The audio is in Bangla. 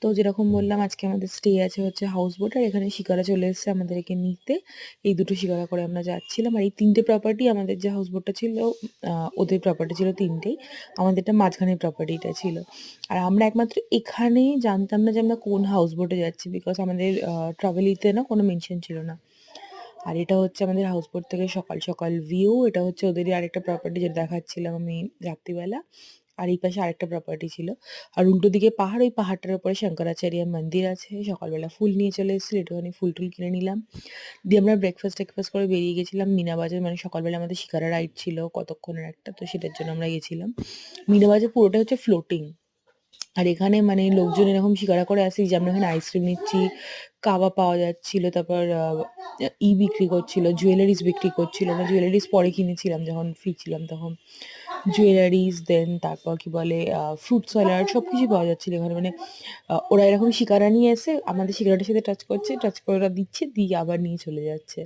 তো যেরকম বললাম আজকে আমাদের স্টে আছে হচ্ছে হাউস বোট, আর এখানে শিকারা চলে এসেছে আমাদেরকে নিতে। এই দুটো শিকারা করে আমরা যাচ্ছিলাম। আর এই ৩টে প্রপার্টি আমাদের যে হাউস বোটটা ছিল ওদের প্রপার্টি ছিল ৩টেই। আমাদেরটা মাঝখানের প্রপার্টিটা ছিল। আর আমরা একমাত্র এখানেই জানতাম না যে আমরা কোন হাউস বোটে যাচ্ছি, বিকজ আমাদের ট্রাভেলিতে না কোনো মেনশন ছিল না। আর এটা হচ্ছে আমাদের হাউস বোট থেকে সকাল সকাল ভিউ। এটা হচ্ছে ওদেরই আরেকটা প্রপার্টি যেটা দেখাচ্ছিলাম আমি রাত্রিবেলা। আর এই পাশে আরেকটা প্রপার্টি ছিল। আর উল্টো দিকে পাহাড়, ওই পাহাড়টার উপরে শঙ্করাচার্য মন্দির আছে। সকালবেলা ফুল নিয়ে চলে এসেছিল, একটুখানি ফুল টুল কিনে নিলাম। দিয়ে আমরা ব্রেকফাস্ট করে বেরিয়ে গেছিলাম মিনাবাজার। মানে সকালবেলা আমাদের শিকারা রাইড ছিল কতক্ষণের একটা, তো সেটার জন্য আমরা গেছিলাম। মিনাবাজার পুরোটা হচ্ছে ফ্লোটিং। আর এখানে মানে লোকজন এরকম শিকারা করে আসে যে আমরা এখানে আইসক্রিম নিচ্ছি, কাবাব পাওয়া যাচ্ছিল, তারপর বিক্রি করছিল, জুয়েলারিস বিক্রি করছিল। আমরা জুয়েলারিস পরে কিনেছিলাম যখন ফিরছিলাম তখন। জুয়েলারিস, দেন তারপর কি বলে ফ্রুট স্যালাড সবকিছুই পাওয়া যাচ্ছিল এখানে। মানে ওরা এরকম শিকারা নিয়ে এসে আমাদের শিকারাটার সাথে টাচ করছে, টাচ করে ওরা দিচ্ছে, দিয়ে আবার নিয়ে চলে যাচ্ছে।